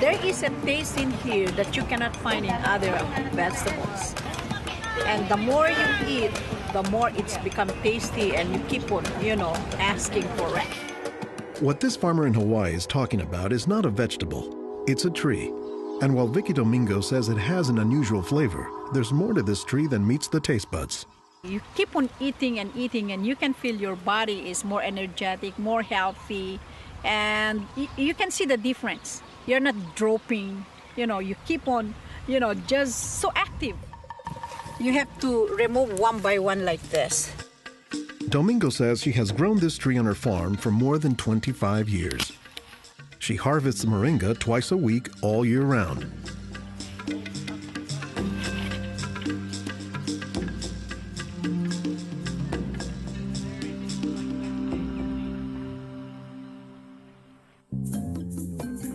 There is a taste in here that you cannot find in other vegetables. And the more you eat, the more it's become tasty and you keep on, asking for it. What this farmer in Hawaii is talking about is not a vegetable, it's a tree. And while Vicky Domingo says it has an unusual flavor, there's more to this tree than meets the taste buds. You keep on eating and eating and you can feel your body is more energetic, more healthy, and you can see the difference. You're not dropping, you keep on, just so active. You have to remove one by one like this. Domingo says she has grown this tree on her farm for more than 25 years. She harvests moringa twice a week all year round.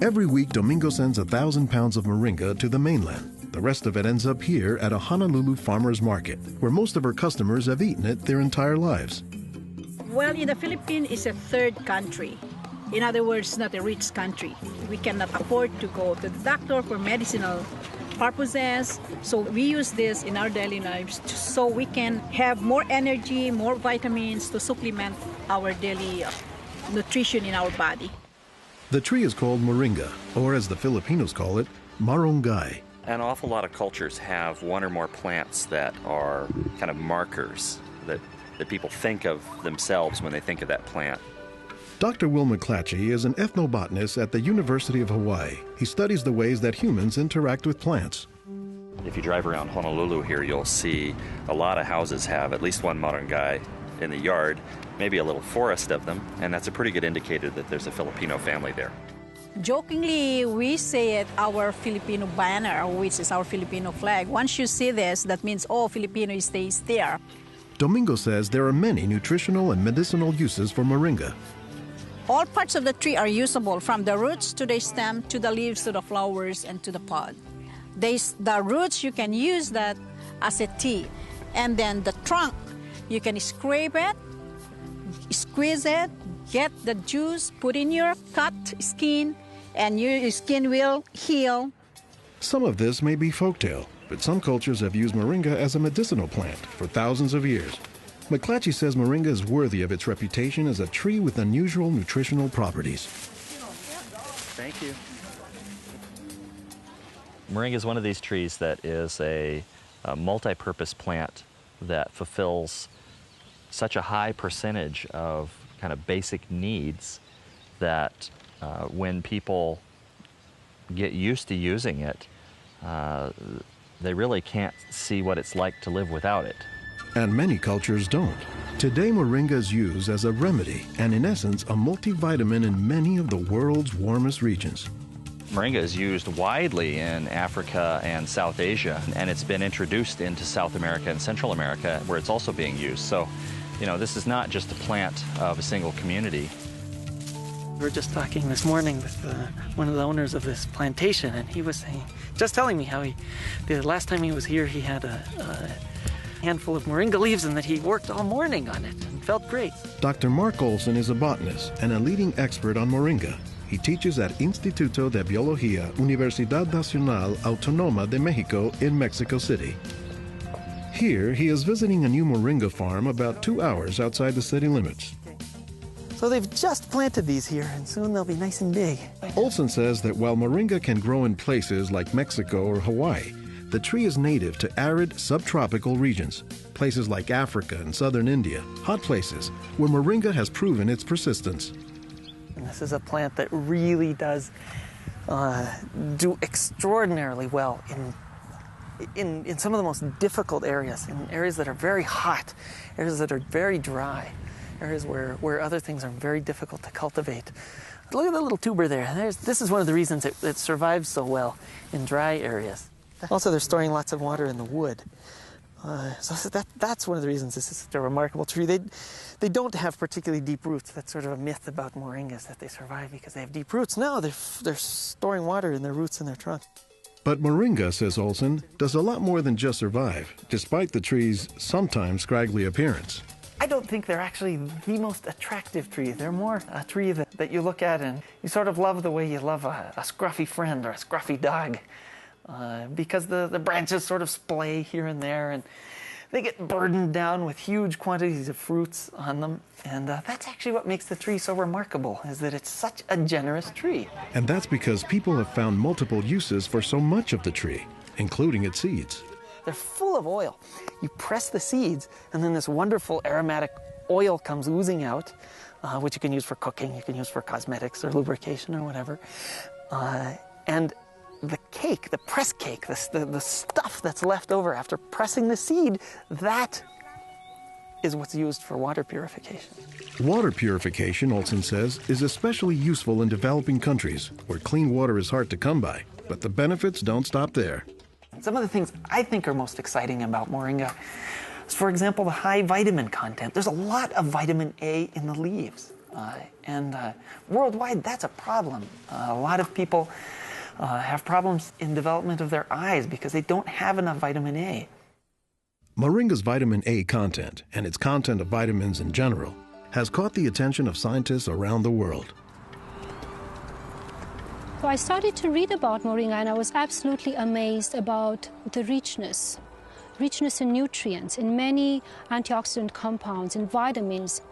Every week, Domingo sends 1,000 pounds of moringa to the mainland. The rest of it ends up here at a Honolulu farmer's market, where most of her customers have eaten it their entire lives. Well, in the Philippines, it's a third country. In other words, not a rich country. We cannot afford to go to the doctor for medicinal purposes. So we use this in our daily lives so we can have more energy, more vitamins to supplement our daily nutrition in our body. The tree is called moringa, or as the Filipinos call it, marongay. An awful lot of cultures have one or more plants that are kind of markers that people think of themselves when they think of that plant. Dr. Will McClatchy is an ethnobotanist at the University of Hawaii. He studies the ways that humans interact with plants. If you drive around Honolulu here, you'll see a lot of houses have at least one marongay in the yard, maybe a little forest of them, and that's a pretty good indicator that there's a Filipino family there. Jokingly, we say it our Filipino banner, which is our Filipino flag. Once you see this, that means all Filipino stays there. Domingo says there are many nutritional and medicinal uses for moringa. All parts of the tree are usable, from the roots to the stem, to the leaves, to the flowers, and to the pod. The roots, you can use that as a tea. And then the trunk, you can scrape it, squeeze it, get the juice, put in your cut skin, and your skin will heal. Some of this may be folktale, but some cultures have used moringa as a medicinal plant for thousands of years. McClatchy says moringa is worthy of its reputation as a tree with unusual nutritional properties. Thank you. Moringa is one of these trees that is a multi-purpose plant that fulfills such a high percentage of kind of basic needs that when people get used to using it, they really can't see what it's like to live without it. And many cultures don't. Today, moringa is used as a remedy and, in essence, a multivitamin in many of the world's warmest regions. Moringa is used widely in Africa and South Asia, and it's been introduced into South America and Central America, where it's also being used. So, this is not just a plant of a single community. We were just talking this morning with one of the owners of this plantation, and he was just telling me how the last time he was here, he had a handful of moringa leaves and that he worked all morning on it and felt great. Dr. Mark Olson is a botanist and a leading expert on moringa. He teaches at Instituto de Biología, Universidad Nacional Autónoma de México in Mexico City. Here, he is visiting a new moringa farm about 2 hours outside the city limits. So they've just planted these here, and soon they'll be nice and big. Olson says that while moringa can grow in places like Mexico or Hawaii, the tree is native to arid subtropical regions, places like Africa and southern India, hot places where moringa has proven its persistence. And this is a plant that really does do extraordinarily well in some of the most difficult areas, in areas that are very hot, areas that are very dry, areas where other things are very difficult to cultivate. Look at the little tuber there. This is one of the reasons it survives so well in dry areas. Also, they're storing lots of water in the wood. So that's one of the reasons this is such a remarkable tree. They don't have particularly deep roots. That's sort of a myth about moringas, that they survive because they have deep roots. No, they're storing water in their roots in their trunk. But moringa, says Olson, does a lot more than just survive, despite the tree's sometimes scraggly appearance. I don't think they're actually the most attractive tree. They're more a tree that you look at and you sort of love the way you love a scruffy friend or a scruffy dog. Because the branches sort of splay here and there, and they get burdened down with huge quantities of fruits on them. And that's actually what makes the tree so remarkable, is that it's such a generous tree. And that's because people have found multiple uses for so much of the tree, including its seeds. They're full of oil. You press the seeds, and then this wonderful aromatic oil comes oozing out, which you can use for cooking, you can use for cosmetics or lubrication or whatever. And the cake, the press cake, the stuff that's left over after pressing the seed, that is what's used for water purification. Water purification, Olson says, is especially useful in developing countries where clean water is hard to come by. But the benefits don't stop there. Some of the things I think are most exciting about moringa is, for example, the high vitamin content. There's a lot of vitamin A in the leaves. And worldwide, that's a problem. A lot of people have problems in development of their eyes because they don't have enough vitamin A. Moringa's vitamin A content, and its content of vitamins in general, has caught the attention of scientists around the world. So I started to read about moringa, and I was absolutely amazed about the richness in nutrients, in many antioxidant compounds, in vitamins.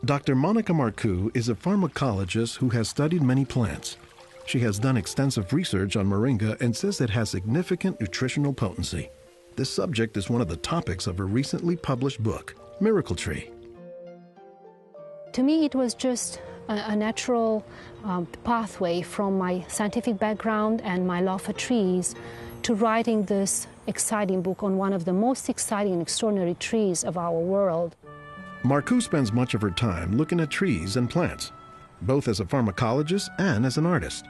Dr. Monica Marcoux is a pharmacologist who has studied many plants. She has done extensive research on moringa and says it has significant nutritional potency. This subject is one of the topics of her recently published book, Miracle Tree. To me, it was just a natural pathway from my scientific background and my love for trees to writing this exciting book on one of the most exciting and extraordinary trees of our world. Marcoux spends much of her time looking at trees and plants, both as a pharmacologist and as an artist.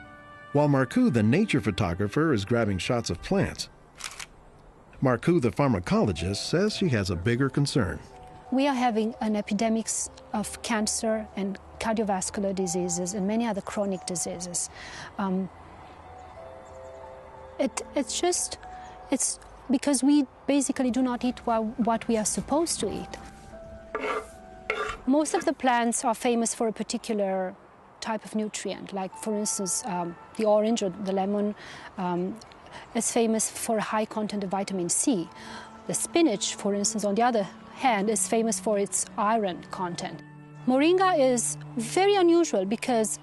While Marcoux, the nature photographer, is grabbing shots of plants, Marcoux, the pharmacologist, says she has a bigger concern. We are having an epidemic of cancer and cardiovascular diseases and many other chronic diseases. It's because we basically do not eat what we are supposed to eat. Most of the plants are famous for a particular type of nutrient, like for instance, the orange or the lemon is famous for a high content of vitamin C. The spinach, for instance, on the other hand, is famous for its iron content. Moringa is very unusual because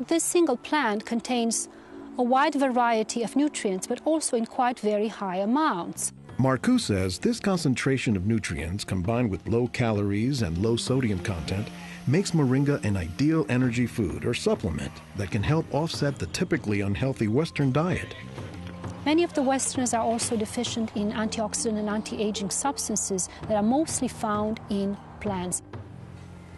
this single plant contains a wide variety of nutrients, but also in quite very high amounts. Marcoux says this concentration of nutrients, combined with low calories and low sodium content, makes moringa an ideal energy food or supplement that can help offset the typically unhealthy Western diet. Many of the Westerners are also deficient in antioxidant and anti-aging substances that are mostly found in plants.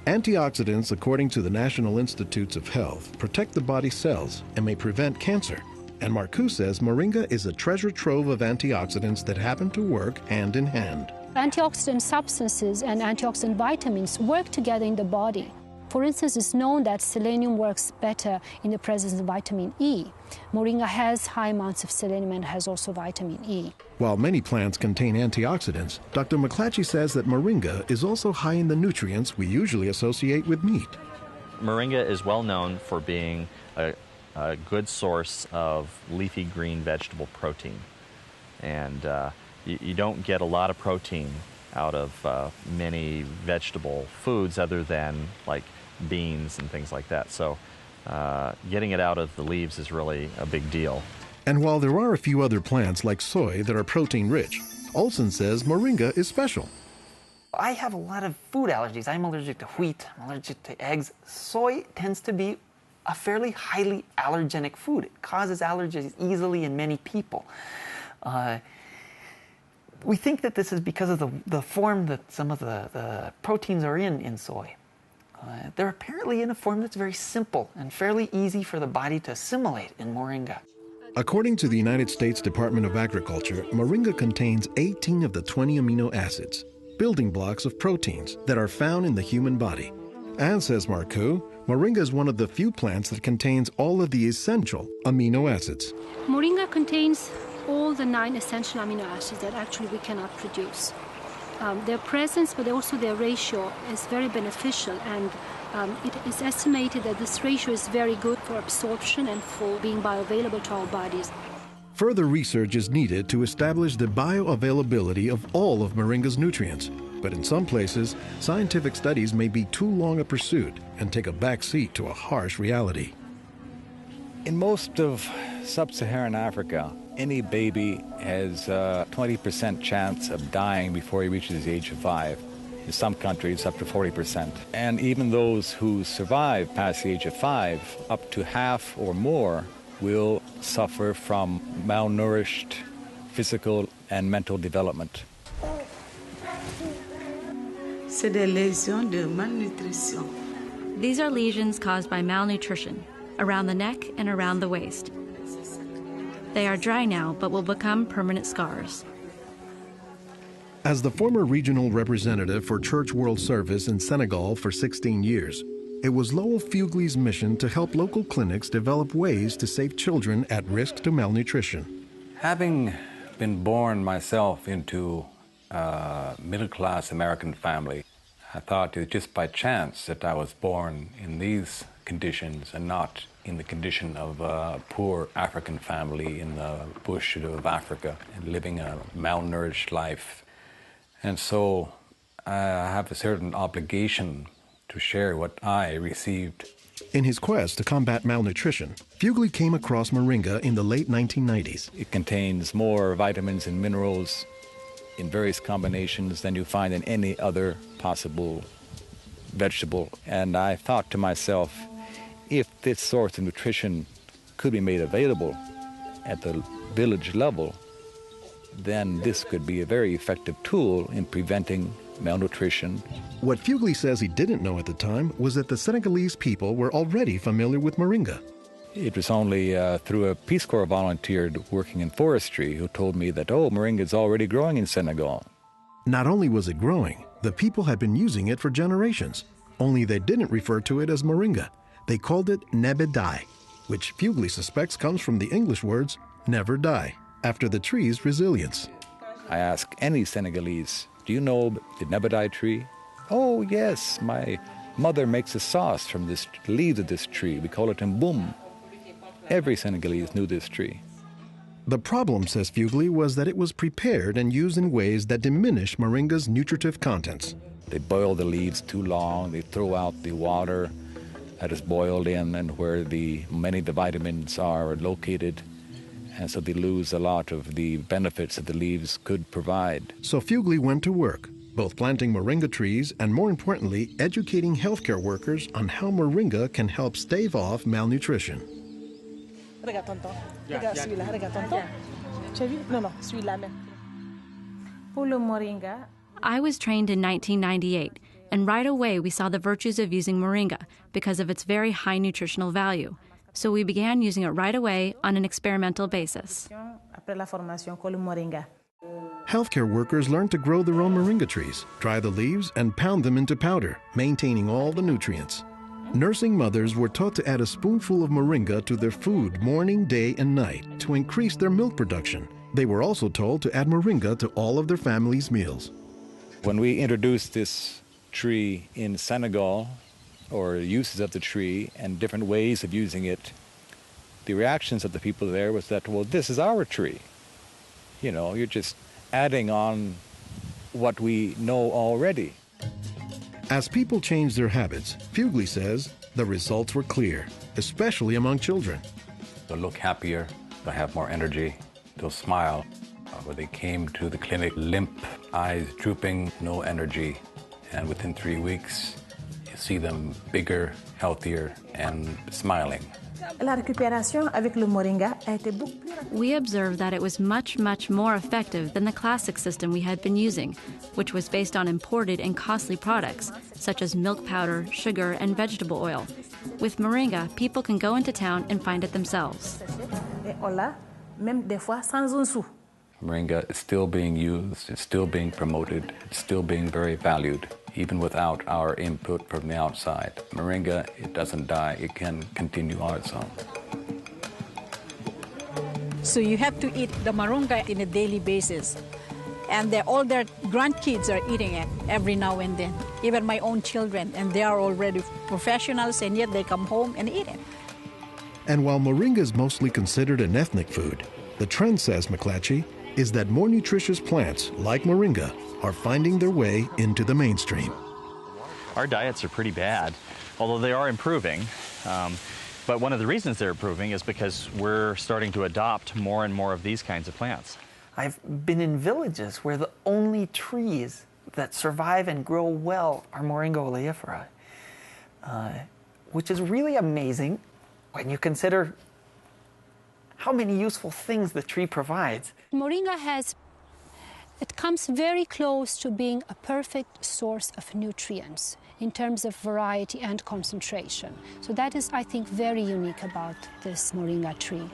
Antioxidants, according to the National Institutes of Health, protect the body's cells and may prevent cancer. And Marcoux says moringa is a treasure trove of antioxidants that happen to work hand in hand. Antioxidant substances and antioxidant vitamins work together in the body. For instance, it's known that selenium works better in the presence of vitamin E. Moringa has high amounts of selenium and has also vitamin E. While many plants contain antioxidants, Dr. McClatchy says that moringa is also high in the nutrients we usually associate with meat. Moringa is well known for being a good source of leafy green vegetable protein. And you don't get a lot of protein out of many vegetable foods other than like beans and things like that. So getting it out of the leaves is really a big deal. And while there are a few other plants like soy that are protein rich, Olson says moringa is special. I have a lot of food allergies. I'm allergic to wheat, I'm allergic to eggs. Soy tends to be a fairly highly allergenic food. It causes allergies easily in many people. We think that this is because of the form that some of the proteins are in soy. They're apparently in a form that's very simple and fairly easy for the body to assimilate in moringa. According to the United States Department of Agriculture, moringa contains 18 of the 20 amino acids, building blocks of proteins that are found in the human body. And, says Marcoux, moringa is one of the few plants that contains all of the essential amino acids. Moringa contains all the 9 essential amino acids that actually we cannot produce. Their presence, but also their ratio, is very beneficial, and it is estimated that this ratio is very good for absorption and for being bioavailable to our bodies. Further research is needed to establish the bioavailability of all of moringa's nutrients. But in some places, scientific studies may be too long a pursuit and take a back seat to a harsh reality. In most of sub-Saharan Africa, any baby has a 20% chance of dying before he reaches the age of 5. In some countries, up to 40%. And even those who survive past the age of 5, up to half or more will suffer from malnourished physical and mental development. C'est des lésions de malnutrition. These are lesions caused by malnutrition around the neck and around the waist. They are dry now, but will become permanent scars. As the former regional representative for Church World Service in Senegal for 16 years, it was Lowell Fugley's mission to help local clinics develop ways to save children at risk to malnutrition. Having been born myself into a middle-class American family, I thought it was just by chance that I was born in these conditions and not in the condition of a poor African family in the bush of Africa and living a malnourished life. And so I have a certain obligation to share what I received. In his quest to combat malnutrition, Fugley came across moringa in the late 1990s. It contains more vitamins and minerals in various combinations than you find in any other possible vegetable. And I thought to myself, if this source of nutrition could be made available at the village level, then this could be a very effective tool in preventing malnutrition. What Fugley says he didn't know at the time was that the Senegalese people were already familiar with moringa. It was only through a Peace Corps volunteer working in forestry who told me that, oh, moringa is already growing in Senegal. Not only was it growing, the people had been using it for generations, only they didn't refer to it as moringa. They called it nebedai, which Fugley suspects comes from the English words never die, after the tree's resilience. I ask any Senegalese, do you know the nebedai tree? Oh, yes, my mother makes a sauce from the leaves of this tree. We call it mboum. Every Senegalese knew this tree. The problem, says Fugley, was that it was prepared and used in ways that diminish moringa's nutritive contents. They boil the leaves too long, they throw out the water that is boiled in and where many of the vitamins are located, and so they lose a lot of the benefits that the leaves could provide. So Fugley went to work, both planting moringa trees and, more importantly, educating healthcare workers on how moringa can help stave off malnutrition. Regarde tonton. Regarde celui-là. Regarde tonton. Tu as vu? Non, non, celui-là même. Pour le moringa. I was trained in 1998, and right away we saw the virtues of using moringa because of its very high nutritional value. So we began using it right away on an experimental basis. Après la formation, con le moringa. Healthcare workers learned to grow their own moringa trees, dry the leaves, and pound them into powder, maintaining all the nutrients. Nursing mothers were taught to add a spoonful of moringa to their food morning, day, and night to increase their milk production. They were also told to add moringa to all of their family's meals. When we introduced this tree in Senegal, or uses of the tree and different ways of using it, the reactions of the people there was that, well, this is our tree. You know, you're just adding on what we know already. As people changed their habits, Fugley says the results were clear, especially among children. They'll look happier, they'll have more energy, they'll smile. When they came to the clinic, limp, eyes drooping, no energy, and within 3 weeks, you see them bigger, healthier, and smiling. La récupération avec le moringa a été beaucoup plus rapide. We observed that it was much, much more effective than the classic system we had been using, which was based on imported and costly products, such as milk powder, sugar, and vegetable oil. With moringa, people can go into town and find it themselves. Et on l'a, même des fois sans un sou. Moringa is still being used, it's still being promoted, it's still being very valued, even without our input from the outside. Moringa, it doesn't die, it can continue on its own. So you have to eat the moringa on a daily basis. And all their grandkids are eating it every now and then, even my own children, and they are already professionals, and yet they come home and eat it. And while moringa is mostly considered an ethnic food, the trend, says McClatchy, is that more nutritious plants, like moringa, are finding their way into the mainstream. Our diets are pretty bad, although they are improving. But one of the reasons they're improving is because we're starting to adopt more and more of these kinds of plants. I've been in villages where the only trees that survive and grow well are Moringa oleifera, which is really amazing when you consider how many useful things the tree provides. Moringa it comes very close to being a perfect source of nutrients in terms of variety and concentration. So that is, I think, very unique about this moringa tree.